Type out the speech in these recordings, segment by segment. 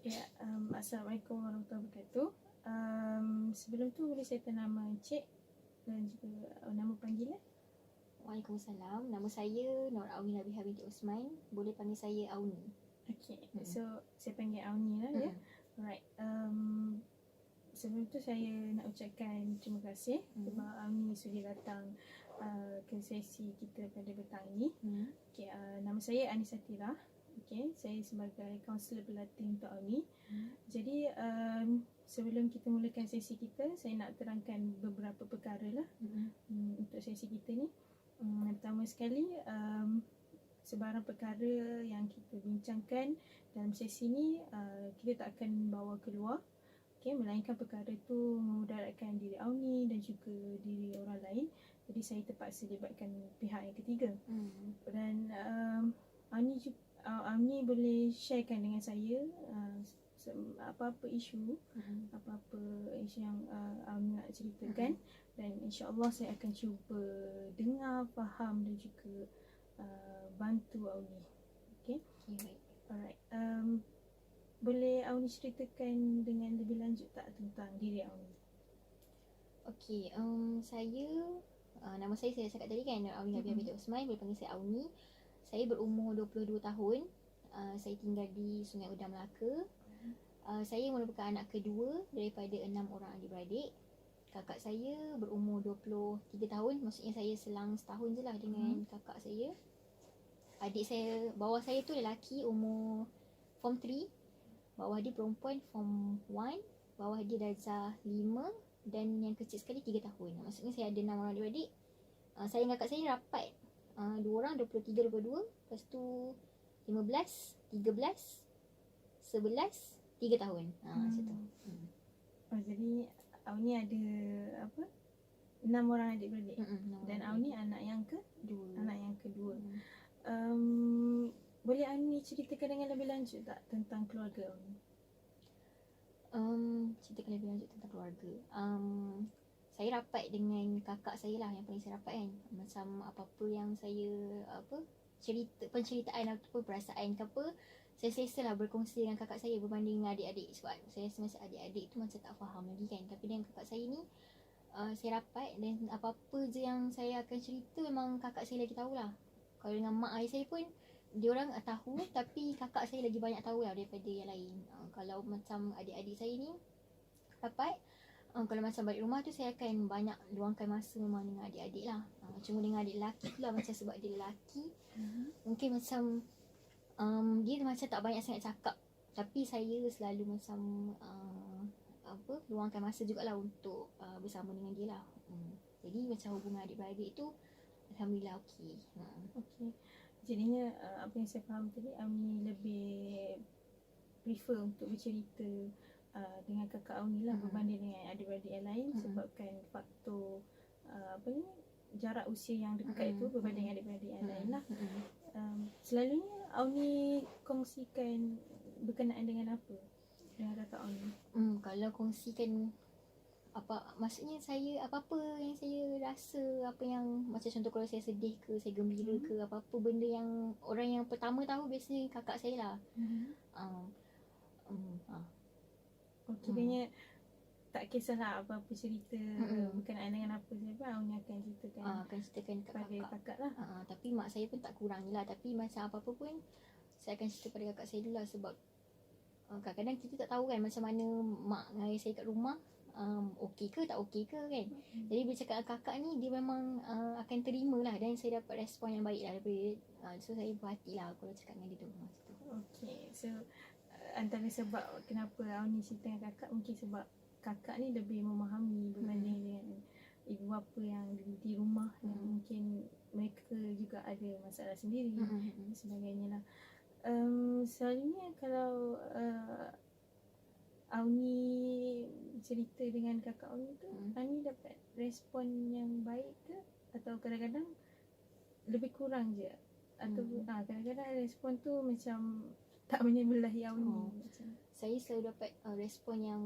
Ya, Assalamualaikum warahmatullahi wabarakatuh. Sebelum tu boleh saya tahu nama Encik dan juga nama panggilan? Waalaikumsalam. Nama saya Nur Auni Nabiha binti Osman. Boleh panggil saya Auni. Okay, so saya panggil Auni lah ya. Alright. Sebelum tu saya nak ucapkan terima kasih sebab Auni sudah datang ke sesi kita pada petang ini. Okay, nama saya Anissa Tira. Okay, saya sebagai kaunselor berlatih untuk Auni. Jadi sebelum kita mulakan sesi kita, saya nak terangkan beberapa perkara lah untuk sesi kita ni. Pertama sekali, sebarang perkara yang kita bincangkan dalam sesi ni kita tak akan bawa keluar, melainkan perkara tu memudaratkan diri Auni dan juga diri orang lain. Jadi saya terpaksa libatkan pihak yang ketiga. Dan Auni boleh sharekan dengan saya apa-apa isu, apa-apa isu yang Auni nak ceritakan, dan insya-Allah saya akan cuba dengar, faham dan juga bantu Auni. Okay? Baik. Alright. Boleh Auni ceritakan dengan lebih lanjut tak tentang diri Auni? Okey, nama saya cakap tadi kan, Nur Auni Nabiha binti Osman. Boleh panggil saya Auni. Saya berumur 22 tahun. Saya tinggal di Sungai Udang, Melaka. Saya merupakan anak kedua daripada 6 orang adik-beradik. Kakak saya berumur 23 tahun. Maksudnya saya selang setahun je lah dengan kakak saya. Adik saya, bawah saya tu lelaki umur Form 3. Bawah dia perempuan Form 1. Bawah dia darjah 5. Dan yang kecil sekali 3 tahun. Maksudnya saya ada 6 orang adik-beradik. Saya dan kakak saya rapat. 2 orang 23, 22. Lepas tu 15, 13, 11, 3 tahun. Macam tu. Oh, jadi Auni ada 6 orang adik-beradik. Dan Auni anak yang kedua. Boleh Auni ceritakan dengan lebih lanjut tak tentang keluarga Auni? Ceritakan lebih lanjut tentang keluarga. Saya rapat dengan kakak saya lah, yang paling saya rapat kan. Macam apa-apa yang saya penceritaan ataupun perasaan ke apa, saya selesa lah berkongsi dengan kakak saya berbanding dengan adik-adik. Sebab saya rasa masa adik-adik tu macam tak faham lagi kan. Tapi dengan kakak saya ni, saya rapat dan apa-apa je yang saya akan cerita memang kakak saya lagi tahulah. Kalau dengan mak ayah saya pun, diorang tahu, tapi kakak saya lagi banyak tahu lah daripada yang lain. Kalau macam adik-adik saya ni rapat, kalau macam balik rumah tu saya akan banyak luangkan masa memang dengan adik-adik lah. Cuma dengan adik lelaki tu lah, macam sebab dia lelaki, mungkin macam dia macam tak banyak sangat cakap. Tapi saya selalu macam luangkan masa jugalah untuk bersama dengan dia lah. Jadi macam hubungan adik-beradik tu alhamdulillah okey. Okey. Jadinya apa yang saya faham tadi, Auni lebih prefer untuk bercerita dengan kakak Auni lah berbanding dengan adik-beradik yang lain, sebabkan faktor jarak usia yang dekat itu berbanding adik-beradik yang lain lah. Selalunya Auni kongsikan berkenaan dengan apa dengan kakak Auni? Kalau kongsikan maksudnya saya apa-apa yang saya rasa, apa yang macam contoh kalau saya sedih ke, saya gembira ke, apa-apa benda yang orang yang pertama tahu biasanya kakak saya lah. Kiranya tak kisahlah apa-apa cerita berkenaan dengan apa saja, Auni akan ceritakan akan ceritakan kepada kakak lah. Tapi mak saya pun tak kurang je lah. Tapi macam apa-apa pun saya akan cerita pada kakak saya dulu lah. Sebab kadang-kadang kita tak tahu kan macam mana mak dengan ayah saya kat rumah, okey ke tak okey ke kan. Jadi bila cakap dengan kakak ni, dia memang akan terima lah. Dan saya dapat respon yang baik lah daripada so saya berhati lah kalau cakap dengan dia tu. Okay, so antara sebab kenapa Auni cerita dengan kakak, mungkin sebab kakak ni lebih memahami berbanding dengan ibu bapa yang di rumah, yang mungkin mereka juga ada masalah sendiri dan sebagainya lah. Selalunya kalau Auni cerita dengan kakak Auni tu, Auni dapat respon yang baik ke, atau kadang-kadang lebih kurang je, atau kadang-kadang respon tu macam tak menyebelahi Auni? Saya selalu dapat respon yang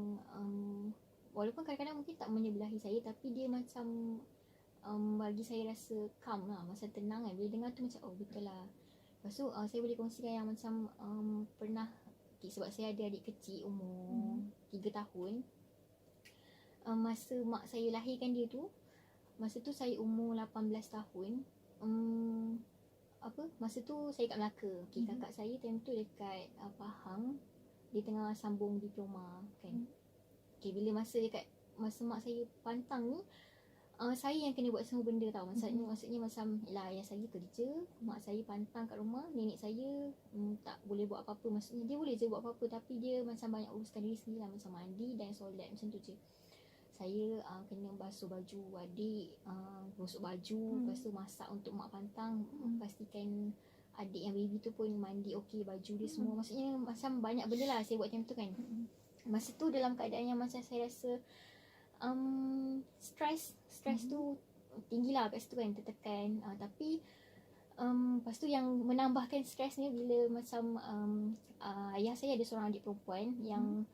walaupun kadang-kadang mungkin tak menyebelahi saya, tapi dia macam bagi saya rasa calm lah, macam tenang kan. Bila dengar tu macam oh betul lah. Lepas tu saya boleh kongsikan yang macam pernah Okay, sebab saya ada adik kecil umur 3 tahun. Masa mak saya lahirkan dia tu, masa tu saya umur 18 tahun. Masa tu saya kat Melaka. Okay, kakak saya time tu dekat Pahang. Dia tengah sambung diploma kan. Okay, bila masa mak saya pantang ni, saya yang kena buat semua benda tau. Maksudnya macam yelah, ayah saya kerja, mak saya pantang kat rumah, nenek saya tak boleh buat apa-apa. Maksudnya dia boleh je buat apa-apa, tapi dia macam banyak uruskan diri sendiri lah, macam mandi dan solat, macam tu je. Saya kena basuh baju adik, gosok baju, lepas tu masak untuk mak pantang, pastikan adik yang baby tu pun mandi okey, baju dia semua. Maksudnya macam banyak benda lah saya buat time tu kan. Masa tu dalam keadaan yang macam saya rasa stres tu tinggi lah kat situ kan, tertekan. Tapi lepas tu yang menambahkan stres ni bila macam ayah saya ada seorang adik perempuan yang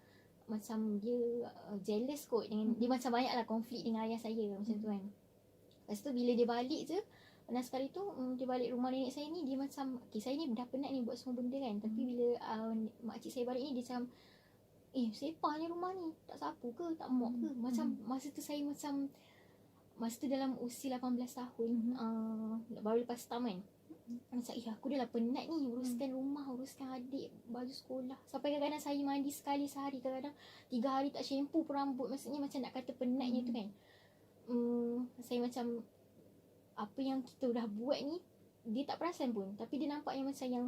macam dia jealous kot dengan dia, macam banyak lah konflik dengan ayah saya macam tu kan. Lepas tu bila dia balik je, pernah sekali tu dia balik rumah nenek saya ni, dia macam okay, saya ni dah penat ni buat semua benda kan, tapi bila makcik saya balik ni, dia macam sepah ni rumah ni, tak sapu ke, tak mop ke. Macam masa tu saya macam, masa tu dalam usia 18 tahun, baru lepas taman. Macam aku dah lah penat ni uruskan rumah, uruskan adik, baju sekolah. Sampai kadang-kadang saya mandi sekali sehari, kadang-kadang 3 hari tak shampoo pun rambut. Maksudnya macam nak kata penatnya tu kan. Saya macam, apa yang kita dah buat ni, dia tak perasan pun. Tapi dia nampak yang macam yang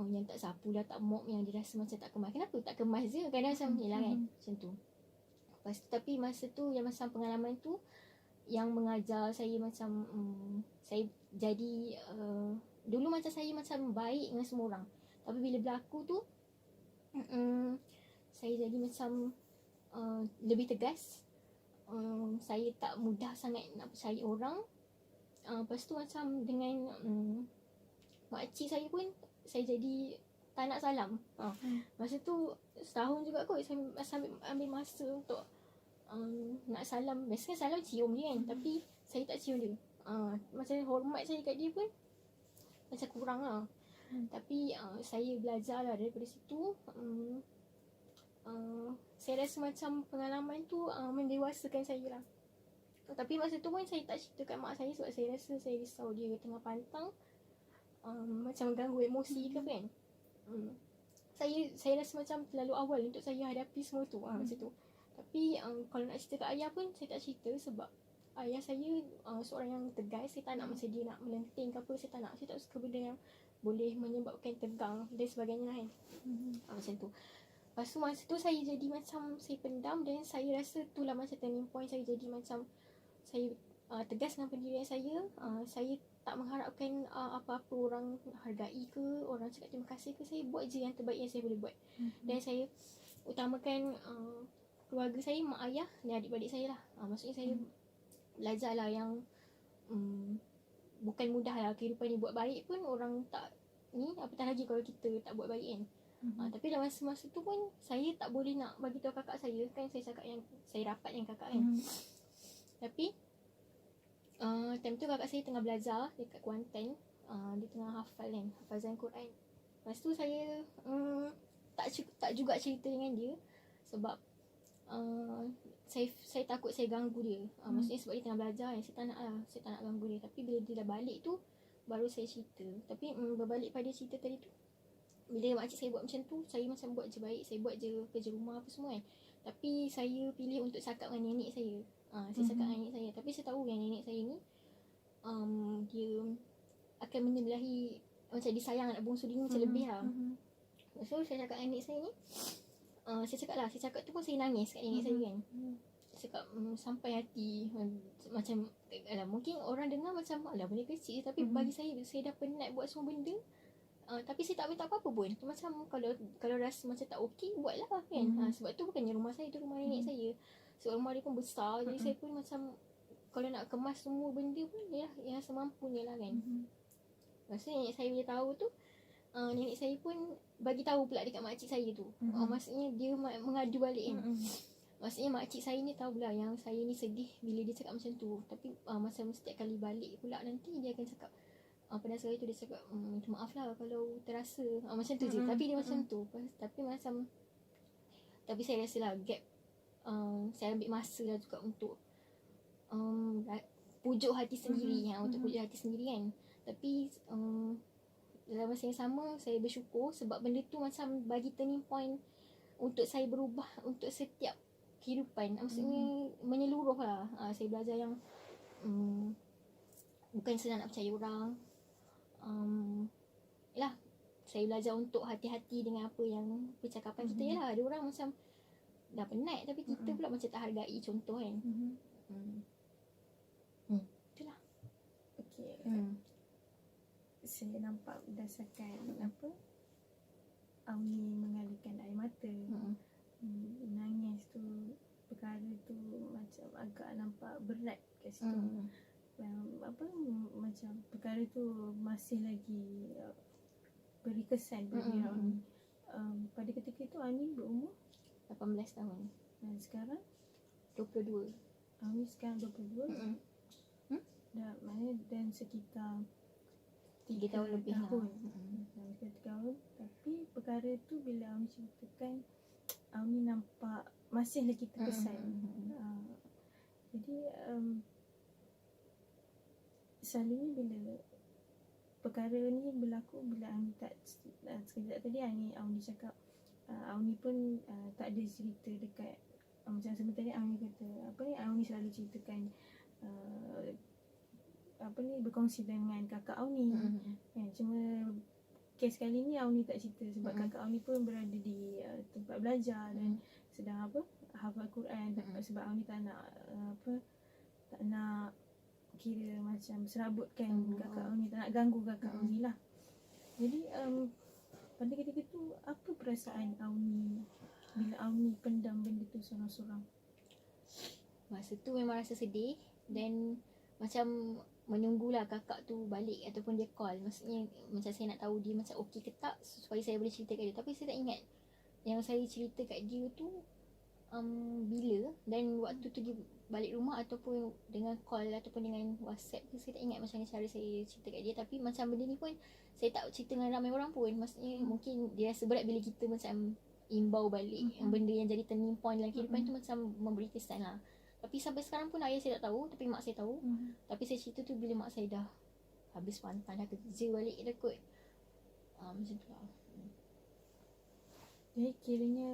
yang tak sapu dah, tak mop, yang dia rasa macam tak kemas. Kenapa tak kemas je? Kadang macam yelah kan, macam tu. Lepas tu, tapi masa tu yang macam pengalaman tu yang mengajar saya macam saya jadi dulu macam saya macam baik dengan semua orang, tapi bila berlaku tu saya jadi macam lebih tegas. Saya tak mudah sangat nak percaya orang. Lepas tu macam dengan makcik saya pun saya jadi tak nak salam. Masa tu setahun juga kot saya ambil masa untuk nak salam. Biasanya salam cium je kan, tapi saya tak cium dia. Macam hormat saya kat dia pun macam kurang lah. Tapi saya belajar lah daripada situ. Saya rasa macam pengalaman tu mendewasakan saya lah. Tapi masa tu pun saya tak cerita kat mak saya, sebab saya rasa saya risau dia tengah pantang, macam ganggu emosi ke kan. Saya rasa macam terlalu awal untuk saya hadapi semua tu. Macam tu. Tapi kalau nak cerita kat ayah pun saya tak cerita, sebab ayah saya seorang yang tegas. Saya tak nak macam dia nak melenting ke apa, saya tak nak. Saya tak suka benda yang boleh menyebabkan tegang dan sebagainya kan. Macam tu. Lepas tu masa tu saya jadi macam saya pendam, dan saya rasa itulah macam turning point saya jadi macam saya tegas dengan pendirian saya. Saya tak mengharapkan apa-apa orang hargai ke, orang cakap terima kasih ke. Saya buat je yang terbaik yang saya boleh buat. Dan saya utamakan keluarga saya, mak ayah dan adik-adik saya lah. Maksudnya saya belajar lah yang bukan mudah lah kehidupan ni. Buat baik pun orang tak ni, apatah lagi kalau kita tak buat baik kan. Tapi dalam masa-masa tu pun saya tak boleh nak bagi tahu kakak saya kan. Saya cakap yang saya rapat dengan kakak kan. Tapi time tu kakak saya tengah belajar dekat Kuantan. Dia tengah hafal kan, hafazan Quran. Lepas tu saya tak juga cerita dengan dia, sebab saya takut saya ganggu dia. Maksudnya sebab dia tengah belajar kan, saya tak nak ganggu dia. Tapi bila dia dah balik tu baru saya cerita. Tapi berbalik pada cerita tadi tu, bila makcik saya buat macam tu, saya macam buat je baik, saya buat je kerja rumah apa semua kan. Tapi saya pilih untuk cakap dengan nenek saya. Saya cakap dengan nenek saya. Tapi saya tahu yang nenek saya ni dia akan menyebelahi, macam dia sayang anak bongsu dia ni macam lebih lah. So saya cakap dengan nenek saya ni, saya cakap tu pun saya nangis kat nenek saya kan. Saya cakap sampai hati. Macam mungkin orang dengar macam benda kecil, tapi bagi saya dah penat buat semua benda. Tapi saya tak minta apa-apa pun. Macam kalau rasa macam tak okey, buatlah kan. Sebab tu bukannya rumah saya, tu rumah nenek saya. Sebab rumah dia pun besar. Jadi saya pun macam kalau nak kemas semua benda pun ya yang semampunya lah kan. Maksudnya nenek saya bila tahu tu, nenek saya pun bagi tahu pula dekat makcik saya tu. Maksudnya dia mengadu balik kan. Maksudnya makcik saya ni tahu pula yang saya ni sedih bila dia cakap macam tu. Tapi macam setiap kali balik pula nanti dia akan cakap pernah sekali tu dia cakap minta maaf lah kalau terasa macam tu je. Tapi dia macam tu. Tapi macam saya rasa lah gap, saya ambil masa lah juga untuk pujuk hati sendiri, untuk pujuk hati sendiri kan. Tapi dalam masa yang sama saya bersyukur sebab benda tu macam bagi turning point untuk saya berubah untuk setiap kehidupan. Maksudnya menyeluruh lah. Saya belajar yang bukan senang nak percaya orang. Lah, saya belajar untuk hati-hati dengan apa yang percakapan kita. Yalah, ada orang macam dah penat tapi kita pula macam tak hargai, contoh kan. Itulah. Okay. Saya nampak berdasarkan apa, Auni mengalirkan air mata, nangis tu, perkara tu macam agak nampak berat kat situ. Apa, macam perkara tu masih lagi beri kesan pada diri Auni. Pada ketika itu Auni berumur 18 tahun. dan sekarang 22. Auni sekarang 22. Dah mana dan sekitar 3 tahun lebih tahun. lah. Sekitar 3 tahun. Tapi perkara tu bila Auni ceritakan, Auni nampak masih lagi terkesan. Jadi selalunya bila perkara ni berlaku, bila Auni tak sekejap tadi Auni cakap Auni pun tak ada cerita dekat macam sebentar ni Auni kata apa ni, Auni selalu ceritakan apa ni, berkongsi dengan kakak Auni. Cuma kes kali ni Auni tak cerita sebab kakak Auni pun berada di tempat belajar dan sedang apa, hafal Quran. Sebab Auni tak nak tak nak kira macam serabutkan kakak Auni, tak nak ganggu kakak Auni lah. Jadi pada ketika tu apa perasaan Auni bila Auni pendam benda tu seorang-seorang? Masa tu memang rasa sedih dan macam menunggulah kakak tu balik ataupun dia call. Maksudnya macam saya nak tahu dia macam okey ke tak supaya saya boleh cerita kat dia. Tapi saya tak ingat yang saya cerita kat dia tu bila dan waktu tu dia balik rumah ataupun dengan call ataupun dengan WhatsApp tu. Saya tak ingat macam mana cara saya cerita kat dia. Tapi macam benda ni pun saya tak cerita dengan ramai orang pun. Maksudnya mungkin dia rasa berat bila kita macam imbau balik benda yang jadi turning point dalam kehidupan tu, macam memberi kesan lah. Tapi sampai sekarang pun ayah saya tak tahu, tapi mak saya tahu. Tapi saya cerita tu bila mak saya dah habis pantang, dah kerja balik dah kot. Macam tu lah. Jadi kiranya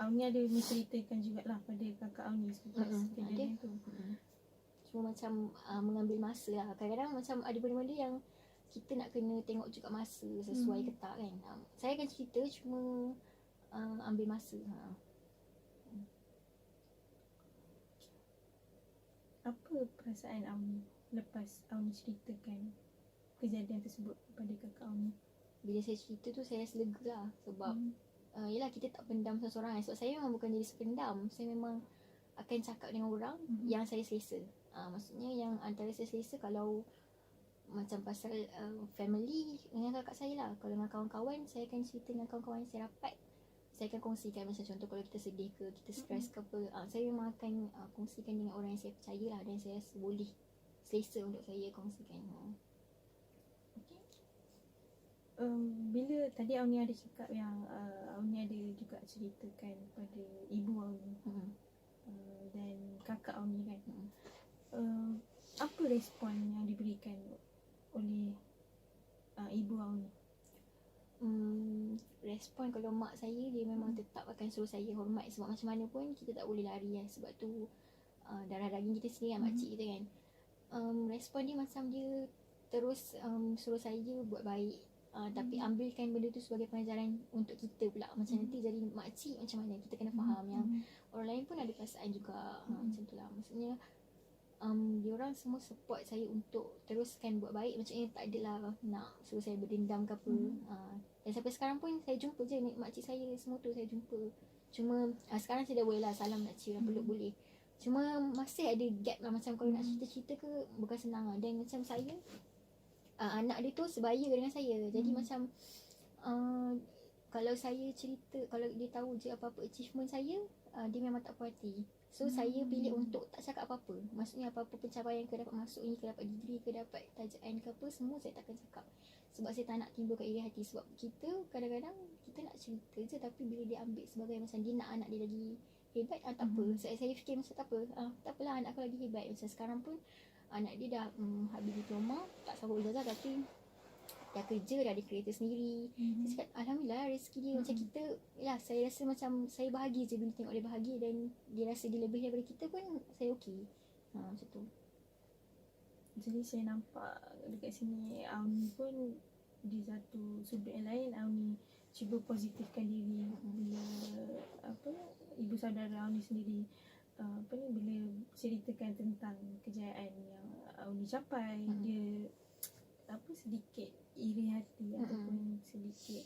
Auni ada menceritakan jugalah pada kakak Auni selepas kejadian tu. Cuma macam mengambil masa lah. Kadang-kadang macam ada benda-benda yang kita nak kena tengok juga masa sesuai ke tak kan. Saya akan cerita cuma ambil masa. Apa perasaan Auni lepas Auni ceritakan kejadian tersebut kepada kakak Auni? Bila saya cerita tu saya rasa lega lah. Sebab yelah kita tak pendam seseorang. Sebab saya memang bukan jenis pendam. Saya memang akan cakap dengan orang yang saya selesa. Maksudnya yang antara saya selesa kalau macam pasal family dengan kakak saya lah. Kalau dengan kawan-kawan, saya akan cerita dengan kawan-kawan yang saya rapat. Saya akan kongsikan macam contoh kalau kita sedih ke, kita stres ke apa. Saya memang akan kongsikan dengan orang yang saya percaya lah. Dan saya rasa boleh selesa untuk saya kongsikan. Okay. Bila tadi Auni ada cakap yang Auni ada juga ceritakan pada ibu Auni dan kakak Auni kan. Apa respon yang diberikan oleh ibu Auni? Respon kalau mak saya, dia memang tetap akan suruh saya hormat. Sebab macam mana pun kita tak boleh lari kan. Sebab tu darah daging kita sendiri kan, makcik kita kan. Respon dia macam dia terus suruh saya buat baik. Tapi ambilkan benda tu sebagai pelajaran untuk kita pula. Macam nanti jadi makcik macam mana, kita kena faham yang orang lain pun ada perasaan juga. Macam tu lah. Maksudnya diorang semua support saya untuk teruskan buat baik. Maksudnya tak adalah nak suruh saya berdendam ke apa. Dan sampai sekarang pun saya jumpa je makcik saya, semua tu saya jumpa. Cuma sekarang saya dah boleh lah salam makcik, orang peluk boleh. Cuma masih ada gap lah. Macam kalau nak cerita-cerita ke bukan senang lah. Dan macam saya anak dia tu sebaya dengan saya. Jadi macam kalau saya cerita, kalau dia tahu je apa-apa achievement saya, dia memang tak puas hati. So saya pilih untuk tak cakap apa-apa. Maksudnya apa-apa pencapaian ke, dapat masuk ni ke, dapat degree ke, dapat tajaan ke apa, semua saya takkan cakap. Sebab saya tak nak timbulkan iri hati. Sebab kita kadang-kadang kita nak cerita je, tapi bila dia ambil sebagai macam dia nak anak dia lagi hebat, tak apa. Saya fikir macam tak apa, tak apalah anak aku lagi hebat. Macam sekarang pun anak dia dah habis diploma, tak sambung ijazah, tapi dah kerja, dah ada kereta sendiri. Saya cakap Alhamdulillah rezeki dia. Macam kita, yalah, saya rasa macam saya bahagia je bila tengok dia bahagia, dan dia rasa dia lebih daripada kita pun saya okey. Macam tu. Jadi saya nampak dekat sini Auni pun di satu sudut yang lain, Auni cuba positifkan diri bila ibu saudara Auni sendiri bila ceritakan tentang kejayaan yang Auni capai, dia sedikit iri hati ataupun sedikit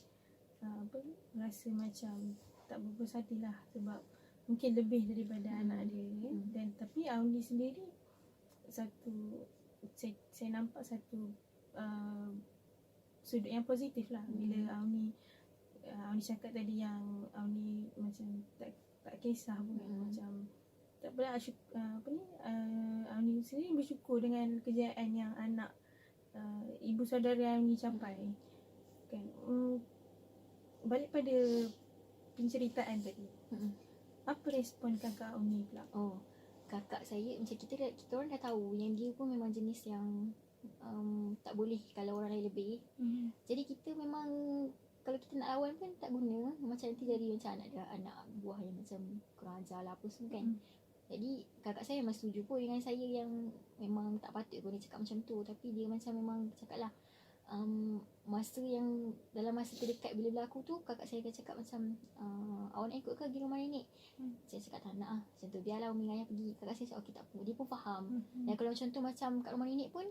rasa macam tak berpuas hati lah, sebab mungkin lebih daripada anak dia dan tapi Auni sendiri saya nampak satu sudut yang positif lah bila Auni cakap tadi yang Auni macam tak kisah pun, macam tak apalah, Auni sendiri bersyukur dengan kejayaan yang anak ibu saudara Auni capai kan. Balik pada penceritaan tadi, apa respon kakak Auni pula? Kakak saya macam kita orang dah tahu yang dia pun memang jenis yang tak boleh kalau orang lain lebih. Jadi kita memang kalau kita nak lawan pun tak guna, macam nanti jadi macam anak buah yang macam kurang ajar lah apa semua kan. Jadi kakak saya memang setuju pun dengan saya yang memang tak patut pun dia cakap macam tu, tapi dia macam memang cakap lah dalam masa terdekat bila berlaku tu, kakak saya akan cakap macam awak nak ikut ke pergi rumah nenek? Saya cakap tak nak lah, macam tu biarlah umi dengan ayah pergi. Kakak saya cakap okey tak apa, dia pun faham. Dan kalau macam tu macam kat rumah nenek pun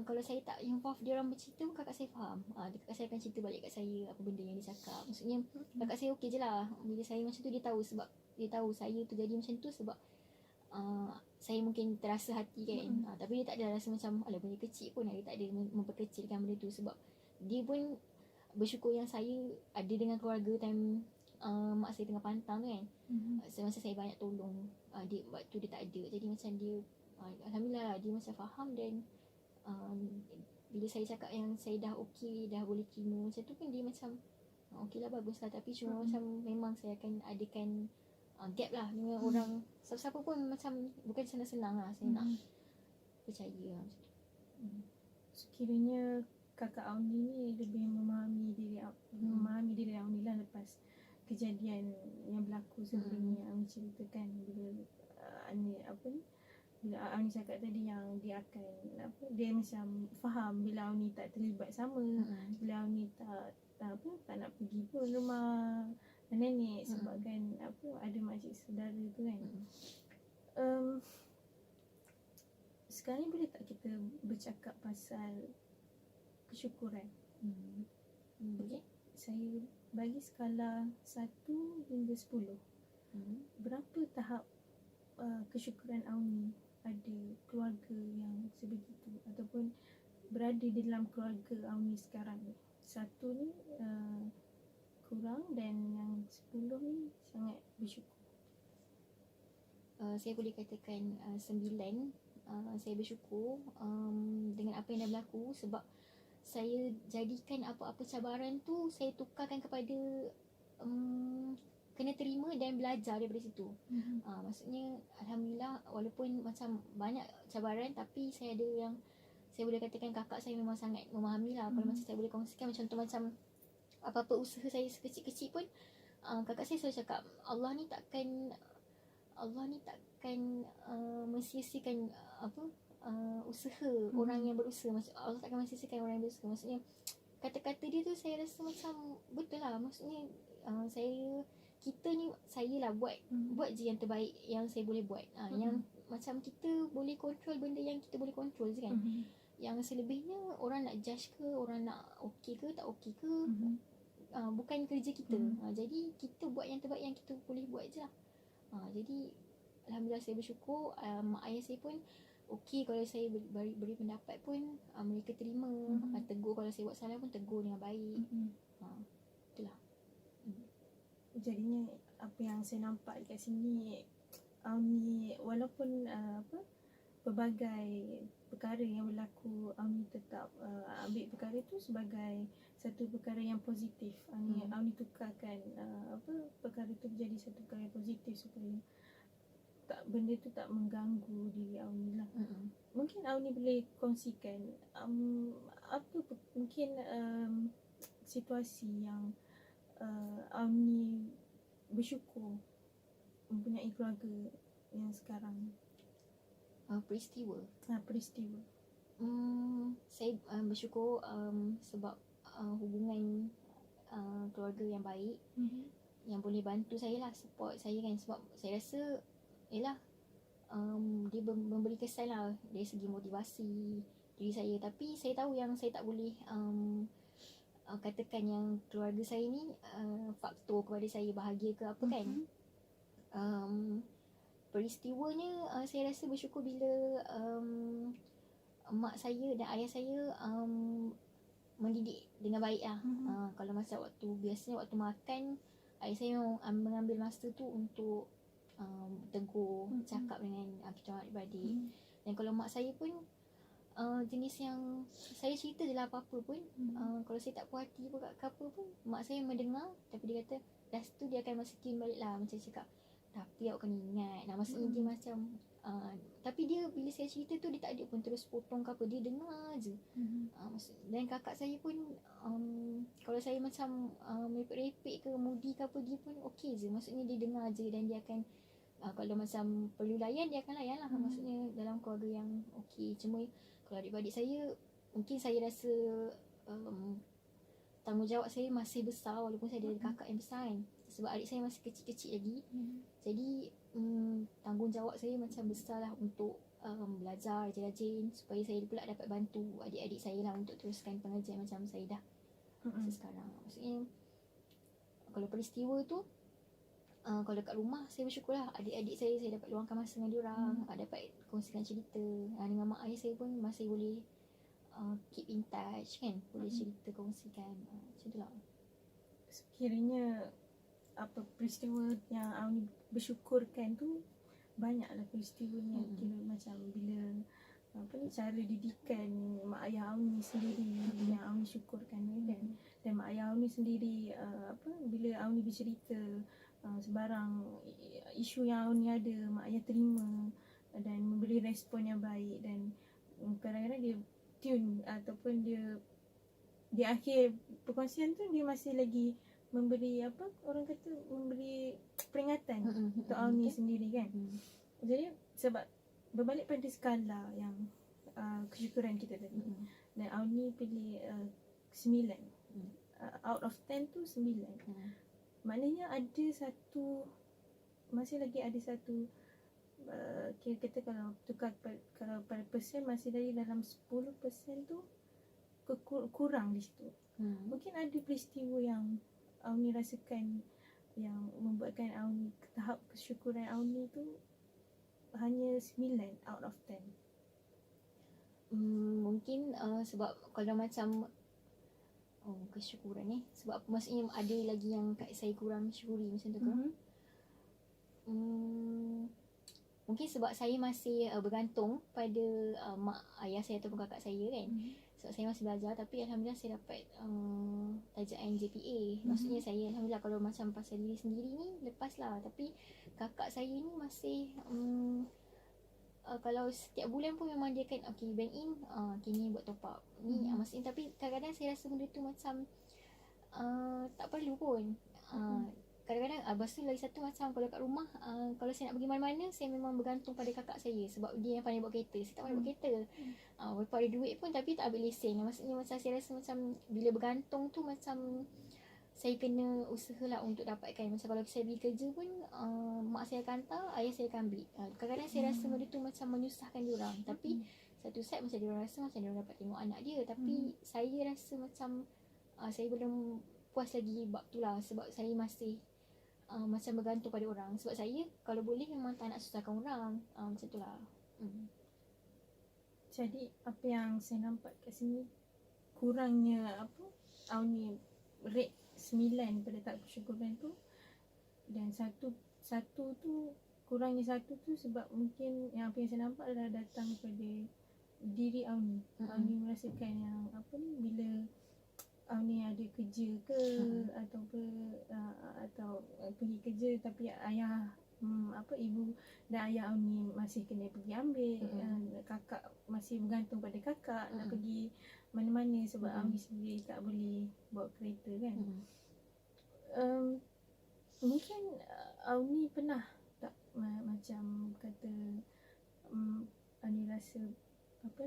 kalau saya tak involve dia orang bercerita, kakak saya faham. Kakak saya akan cerita balik kat saya apa benda yang dia cakap. Maksudnya kakak saya okey je lah. Bila saya macam tu, dia tahu, sebab dia tahu saya tu jadi macam tu sebab saya mungkin terasa hati kan. Tapi dia tak ada rasa macam alah benda kecil pun, dia tak ada memperkecilkan benda tu. Sebab dia pun bersyukur yang saya ada dengan keluarga time mak saya tengah pantang tu kan. Semasa saya banyak tolong dia, waktu dia tak ada. Jadi macam dia Alhamdulillah dia macam faham. Dan bila saya cakap yang saya dah okey, dah boleh terima macam tu pun, dia macam okey lah, bagus lah. Tapi cuma macam memang saya akan adakan gap lah dengan orang, siapa-siapa pun macam bukan senang-senang lah saya nak percaya lah macam tu. Sekiranya kakak Auni ni lebih memahami diri Auni lah lepas kejadian yang berlaku sebelum ni Auni ceritakan, bila bila Auni cakap tadi yang dia akan dia macam faham bila Auni tak terlibat sama, bila Auni tak nak pergi pun rumah nenek sebabkan ada makcik saudara tu kan. Sekarang ni boleh tak kita bercakap pasal kesyukuran? Okay. Saya bagi skala 1 hingga 10. Berapa tahap kesyukuran Auni ada keluarga yang sebegitu, ataupun berada di dalam keluarga Auni sekarang ni? 1 ni kurang, dan yang 10 ni sangat bersyukur. Saya boleh katakan 9. Saya bersyukur dengan apa yang dah berlaku, sebab saya jadikan apa-apa cabaran tu saya tukarkan kepada kena terima dan belajar daripada situ. Maksudnya Alhamdulillah, walaupun macam banyak cabaran, tapi saya ada yang saya boleh katakan kakak saya memang sangat memahami lah. Kalau macam saya boleh kongsikan macam tu, macam apa-apa usaha saya sekecil-kecil pun kakak saya selalu cakap Allah ni takkan mensia-siakan usaha orang yang berusaha. Maksud Allah takkan mensia-siakan orang yang berusaha. Maksudnya kata-kata dia tu saya rasa macam betul lah. Maksudnya saya lah buat je yang terbaik yang saya boleh buat. Yang macam kita boleh kontrol benda yang kita boleh kontrol je kan. Yang selebihnya orang nak judge ke, orang nak okey ke tak okey ke, bukan kerja kita. Jadi kita buat yang terbaik yang kita boleh buat je lah. Jadi Alhamdulillah saya bersyukur. Mak ayah saya pun okey kalau saya beri pendapat pun mereka terima. Tegur kalau saya buat salah pun tegur dengan baik. Itulah. jadinya apa yang saya nampak dekat sini, Auni walaupun pelbagai perkara yang berlaku, Auni tetap ambil perkara tu sebagai satu perkara yang positif. Auni tukarkan perkara tu menjadi satu perkara yang positif supaya benda tu tak mengganggu diri Auni lah. Mungkin Auni boleh kongsikan mungkin situasi yang Auni bersyukur mempunyai keluarga yang sekarang. Peristiwa. Peristiwa. Saya bersyukur sebab hubungan keluarga yang baik, yang boleh bantu saya lah, support saya kan. Sebab saya rasa dia memberi kesan lah dari segi motivasi diri saya. Tapi saya tahu yang saya tak boleh katakan yang keluarga saya ni faktor kepada saya bahagia ke apa kan. Peristiwanya saya rasa bersyukur bila mak saya dan ayah saya mendidik dengan baik lah. Kalau masa biasanya waktu makan, ayah saya mengambil masa tu untuk tegur, cakap dengan kita orang adik-beradik. Dan kalau mak saya pun jenis yang saya cerita je lah apa-apa pun, kalau saya tak puas hati pun kat apa pun, mak saya mendengar, tapi dia kata last tu dia akan masa tune balik lah, macam cakap tapi awak kena ingat. Maksudnya dia macam tapi dia bila saya cerita tu dia tak ada pun terus potong ke apa, dia dengar je. Dan kakak saya pun kalau saya macam merepek-repek ke moody ke apa, dia pun okey je. Maksudnya dia dengar je dan dia akan kalau macam perlu layan, dia akan layan lah. Maksudnya dalam keluarga yang okey. Cuma kalau adik-beradik saya, mungkin saya rasa tanggungjawab saya masih besar walaupun saya ada kakak yang besar kan. Sebab adik saya masih kecil-kecil lagi. Jadi tanggungjawab saya macam besar lah untuk belajar rajin-rajin supaya saya pula dapat bantu adik-adik saya lah untuk teruskan pengajian macam saya dah sekarang. Maksudnya kalau peristiwa tu, kalau kat rumah saya bersyukur lah adik-adik saya dapat luangkan masa dengan diorang, dapat kongsikan cerita. Dengan mak ayah saya pun masih boleh keep in touch kan, boleh cerita, kongsikan macam tu lah. Sekiranya apa peristiwa yang Auni bersyukurkan tu, banyaklah peristiwanya. Kira macam bila cara didikan mak ayah Auni sendiri yang Auni syukurkan kan. Dan mak ayah Auni sendiri bila Auni bercerita sebarang isu yang Auni ada, mak ayah terima dan memberi respon yang baik. Dan kadang-kadang dia tune ataupun dia di akhir perkongsian tu dia masih lagi memberi orang kata memberi peringatan untuk Auni sendiri kan. Jadi sebab berbalik pada skala yang kesyukuran kita tadi, dan Auni pilih 9 out of 10 tu 9. Maknanya masih lagi ada satu kira kata kalau tukar kalau pada persen masih lagi dalam 10% tu kurang di situ. Mungkin ada peristiwa yang Auni rasakan yang membuatkan Auni, tahap kesyukuran Auni tu hanya 9 out of 10. Mungkin sebab kalau macam kesyukuran ni, sebab maksudnya ada lagi yang saya kurang syukuri macam tu ke? Mungkin sebab saya masih bergantung pada mak ayah saya ataupun kakak saya kan. Sebab saya masih belajar, tapi Alhamdulillah saya dapat tajaan JPA. Maksudnya saya Alhamdulillah kalau macam pasal diri sendiri ni lepas lah. Tapi kakak saya ni masih kalau setiap bulan pun memang dia kan okay bank in, ni buat top up ni. Maksudnya tapi kadang-kadang saya rasa benda tu macam tak perlu pun. Kadang-kadang lepas tu lagi satu macam kalau kat rumah, kalau saya nak pergi mana-mana, saya memang bergantung pada kakak saya sebab dia yang pandai bawa kereta. Saya tak pandai bawa kereta. Walaupun ada duit pun tapi tak ambil lesen. Maksudnya macam saya rasa macam bila bergantung tu macam saya kena usahalah untuk dapatkan. Macam kalau saya pergi kerja pun mak saya akan hantar, ayah saya akan ambil. Kadang-kadang saya rasa benda tu macam menyusahkan diorang. Tapi satu side macam diorang rasa macam diorang dapat tengok anak dia. Tapi saya rasa macam saya belum puas lagi bab tu lah. Sebab saya masih macam bergantung pada orang. Sebab saya kalau boleh memang tak nak susahkan orang. Macam tu lah. Jadi apa yang saya nampak kat sini, kurangnya Auni rate 9 pada tahap kesyukuran tu Dan satu tu kurangnya satu tu sebab mungkin yang apa yang saya nampak adalah datang daripada diri Auni. Auni merasakan yang apa ni, bila Auni ada kerja ke atau pergi kerja tapi ayah ibu dan ayah Auni masih kena pergi ambil, kakak masih bergantung pada kakak nak pergi mana-mana sebab Auni sendiri tak boleh bawa kereta kan. Mungkin Auni pernah tak macam kata Auni rasa apa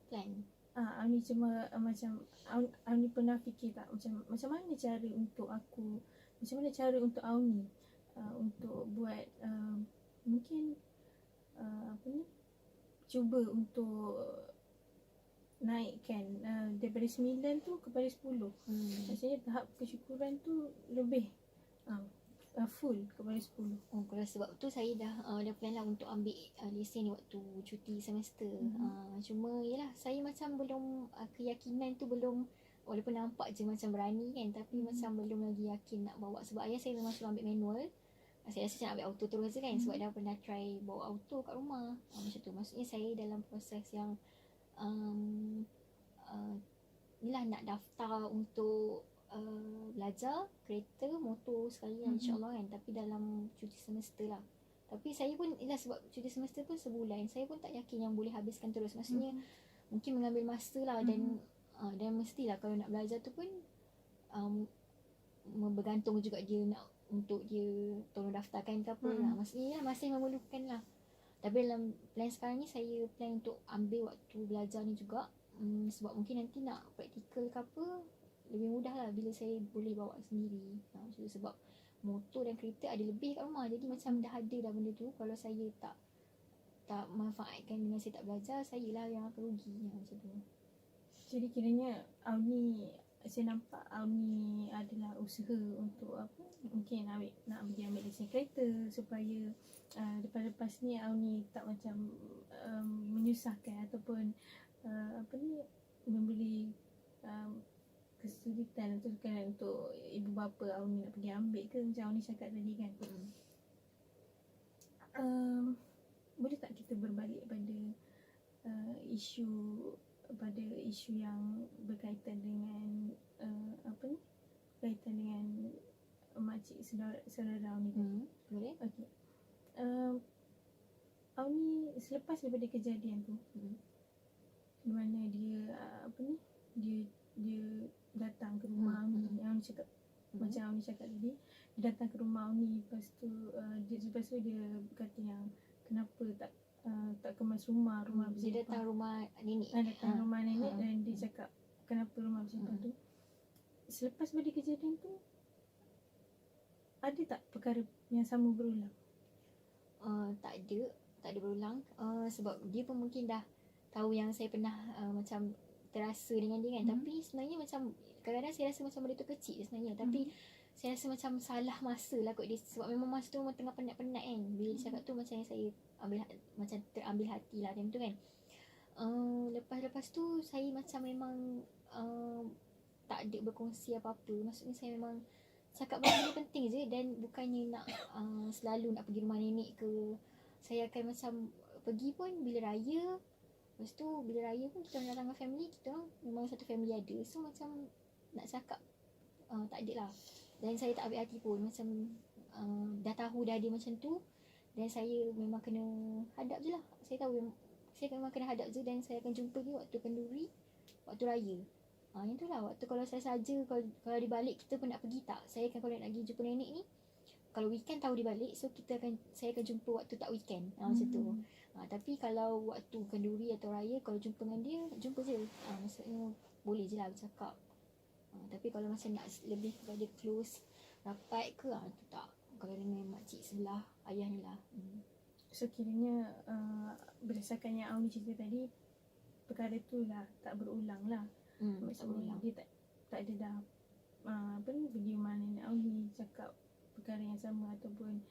Plan. Auni cuma macam Auni pernah fikir tak macam mana cara untuk aku, macam mana cara untuk Auni untuk buat mungkin apa ni, cuba untuk naikkan daripada 9 tu kepada 10. Maksudnya tahap kesyukuran tu lebih full kepada 10. Kalau sebab tu saya dah plan lah untuk ambil lesen waktu cuti semester. Cuma yalah, saya macam belum keyakinan tu belum, walaupun nampak je macam berani kan, tapi macam belum lagi yakin nak bawa. Sebab ayah saya memang suruh ambil manual. Saya rasa saya nak ambil auto terus je kan, sebab dah pernah try bawa auto kat rumah. Macam tu. Maksudnya saya dalam proses yang inilah nak daftar untuk belajar kereta, motor sekali lah insyaAllah kan. Tapi dalam cuti semester lah. Tapi saya pun ialah sebab cuti semester pun sebulan, saya pun tak yakin yang boleh habiskan terus. Maksudnya mungkin mengambil masa lah. Dan mestilah kalau nak belajar tu pun bergantung juga dia nak untuk dia tolong daftarkan ke apa lah. Maksudnya masih memerlukan lah. Tapi dalam plan sekarang ni saya plan untuk ambil waktu belajar ni juga. Sebab mungkin nanti nak praktikal ke apa lebih mudah lah bila saya boleh bawa sendiri. Macam tu. Sebab motor dan kereta ada lebih kat rumah, jadi macam dah ada dah benda tu. Kalau saya tak manfaatkan dengan saya tak belajar, saya lah yang akan rugi. Macam tu. Jadi kiranya saya nampak Auni adalah usaha untuk apa, mungkin nak pergi ambil lesen kereta supaya lepas ni Auni tak macam menyusahkan ataupun apa ni, memberi kesulitan atau tekanan untuk ibu bapa Auni nak pergi ambil ke, macam Auni cakap tadi kan. Boleh tak kita berbalik pada isu yang berkaitan dengan berkaitan dengan makcik saudara Auni kan? Boleh? Okey. Auni selepas daripada kejadian tu, di mana dia datang ke rumah Auni, yang Auni cakap macam Auni cakap tadi, dia datang ke rumah Auni, lepas tu dia berkata yang kenapa tak kemas rumah Dia datang rumah nenek. Datang rumah nenek dan dia cakap kenapa rumah bersimpang tu. Selepas pada kejadian tu, ada tak perkara yang sama berulang? Tak ada berulang. Sebab dia pun mungkin dah tahu yang saya pernah macam terasa dengan dia kan. Tapi sebenarnya macam kadang-kadang saya rasa macam benda tu kecil sebenarnya. Tapi saya rasa macam salah masa lah kot dia. Sebab memang masa tu memang tengah penat-penat kan. Bila dia cakap tu macam yang saya macam terambil hati lah time tu kan. Lepas tu saya macam memang tak ada berkongsi apa-apa. Maksudnya saya memang cakap benda penting je. Dan bukannya nak selalu nak pergi rumah nenek ke. Saya akan macam pergi pun bila raya. Lepas tu bila raya pun kita datang dengan family, kita orang memang satu family ada. So macam nak cakap tak ada lah. Dan saya tak ambil hati pun. Macam dah tahu dah dia macam tu. Dan saya memang kena hadap je lah. Saya tahu saya memang kena hadap je. Dan saya akan jumpa dia waktu kenduri, waktu raya. Yang tu lah. Waktu kalau saya saja, kalau dia balik kita pun nak pergi tak. Saya akan, kalau nak pergi jumpa nenek ni, kalau weekend tahu dia balik, so saya akan jumpa waktu tak weekend. Macam tu. Tapi kalau waktu kenduri atau raya, kalau jumpa dengan dia, jumpa je. Maksudnya boleh je lah bercakap. Tapi kalau macam nak lebih kepada close, rapat ke, tu tak. Kalau dengan makcik sebelah ayah ni lah. So kiranya berdasarkan yang Auni cerita tadi, perkara tu lah tak berulang lah. Maksudnya dia tak ada dah pergi rumah nenek Auni cakap perkara yang sama ataupun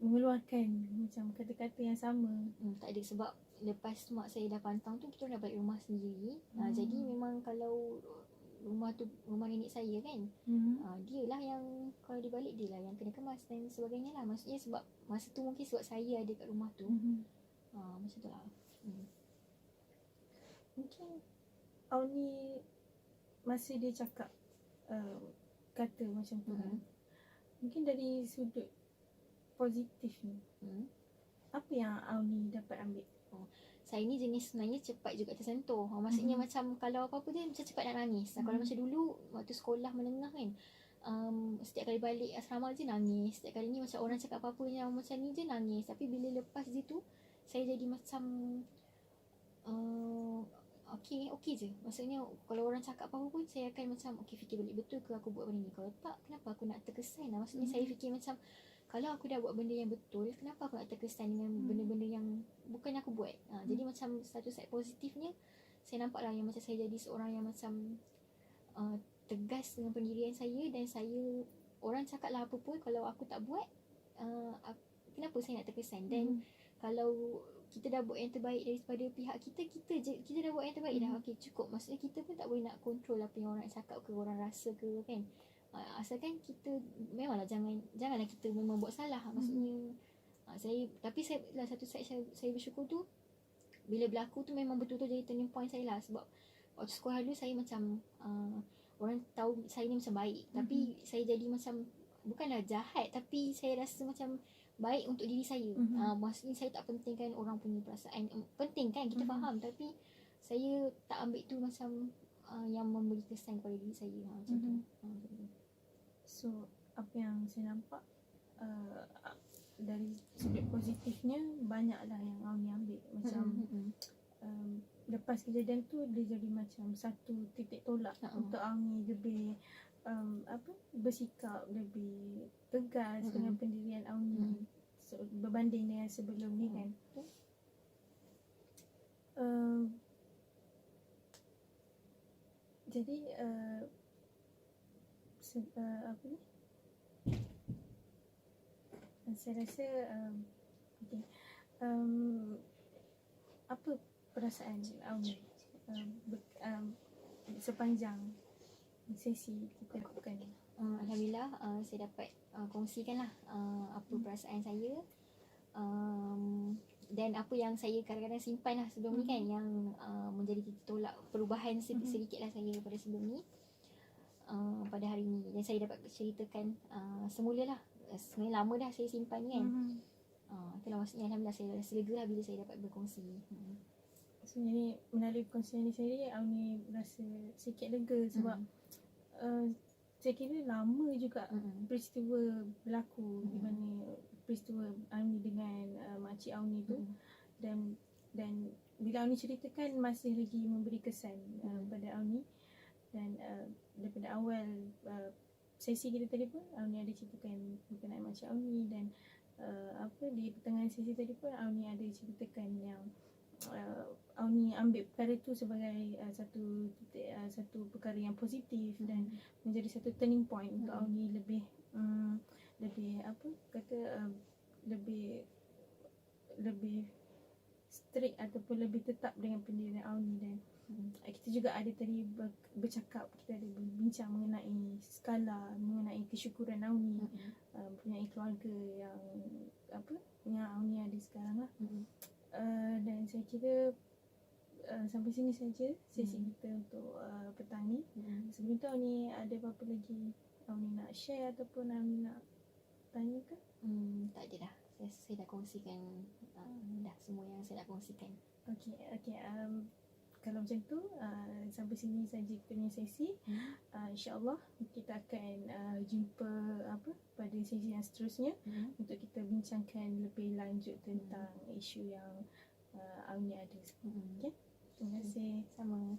mengeluarkan macam kata-kata yang sama. Tak ada, sebab lepas mak saya dah pantang tu, kita dah balik rumah sendiri. Jadi memang kalau rumah tu rumah nenek saya kan. Dia lah yang, kalau dibalik dia lah yang kena kemas dan sebagainya lah. Maksudnya sebab masa tu mungkin sebab saya ada kat rumah tu. Macam tu lah. Mungkin Auni masa dia cakap kata macam tu kan, mungkin dari sudut positif ni, apa yang Auni dapat ambil? Saya ni jenis sebenarnya cepat juga tersentuh. Maksudnya macam kalau apa-apa dia macam cepat nak nangis. Kalau macam dulu waktu sekolah menengah kan, setiap kali balik asrama je nangis. Setiap kali ni macam orang cakap apa-apa yang macam ni je nangis. Tapi bila lepas je tu, saya jadi macam okey je. Maksudnya kalau orang cakap apa-apa pun saya akan macam okey, fikir balik, betul ke aku buat benda ni? Kalau tak, kenapa aku nak terkesan lah. Maksudnya saya fikir macam, kalau aku dah buat benda yang betul, kenapa aku nak terkesan dengan benda-benda yang bukan aku buat. Jadi macam satu side positifnya, saya nampak lah yang macam saya jadi seorang yang macam tegas dengan pendirian saya. Dan saya, orang cakap lah apa pun, kalau aku tak buat, kenapa saya nak terkesan. Dan kalau kita dah buat yang terbaik daripada pihak kita dah buat yang terbaik dah, okey cukup. Maksudnya kita pun tak boleh nak kontrol apa yang orang cakap ke, orang rasa ke kan. Asalkan kita, memanglah janganlah kita memang buat salah. Maksudnya saya lah satu side saya bersyukur tu, bila berlaku tu memang betul-betul jadi turning point saya lah. Sebab waktu sekolah dulu saya macam orang tahu saya ni macam baik, tapi saya jadi macam, bukanlah jahat, tapi saya rasa macam baik untuk diri saya. Maksudnya saya tak pentingkan orang punya perasaan. Penting kan, kita faham, tapi saya tak ambil tu macam yang memberi kesan kepada diri saya. Macam tu. So apa yang saya nampak, dari sudut positifnya banyaklah yang Auni ambil. Macam lepas kejadian tu dia jadi macam satu titik tolak untuk Auni lebih bersikap lebih tegas dengan pendirian Auni berbanding dengan sebelum ni kan. Jadi apa ni, saya rasa okay. Apa perasaan Auni sepanjang sesi kita lakukan ni? Alhamdulillah, saya dapat kongsikan lah apa perasaan saya, dan apa yang saya kadang-kadang simpan lah sebelum ni kan, yang menjadi titik tolak perubahan sedikit lah saya pada sebelum ni, pada hari ni. Dan saya dapat ceritakan semula lah. Sebenarnya lama dah saya simpan ni kan. Itulah maksudnya alhamdulillah saya rasa lega lah bila saya dapat berkongsi. Sebenarnya melalui perkongsian ni sendiri Auni rasa sikit lega sebab saya kira lama juga peristiwa berlaku, di mana peristiwa Auni dengan makcik Auni tu, dan bila Auni ceritakan masih lagi memberi kesan pada Auni. Dan daripada awal sesi kita tadi pun Auni ada ceritakan berkenaan makcik Auni, dan di pertengahan sesi tadi pun Auni ada ceritakan yang Auni ambil perkara tu sebagai satu perkara yang positif dan menjadi satu turning point untuk Auni lebih lebih strict ataupun lebih tetap dengan pendirian Auni. Dan kita juga ada tadi bercakap, kita ada berbincang mengenai skala, mengenai kesyukuran Auni, mempunyai keluarga yang Auni ada sekarang lah. Dan saya kira sampai sini saja sesi kita untuk petang ni. Sebelum tu Auni ada apa-apa lagi Auni nak share ataupun Auni nak tanya ke? Tak ada dah. Saya dah kongsikan dah semua yang saya nak kongsikan. Okay. Kalau macam tu sampai sini saja kita punya sesi. InsyaAllah kita akan jumpa pada sesi yang seterusnya untuk kita bincangkan lebih lanjut tentang isu yang Auni ada. Okay? Terima kasih. Sama.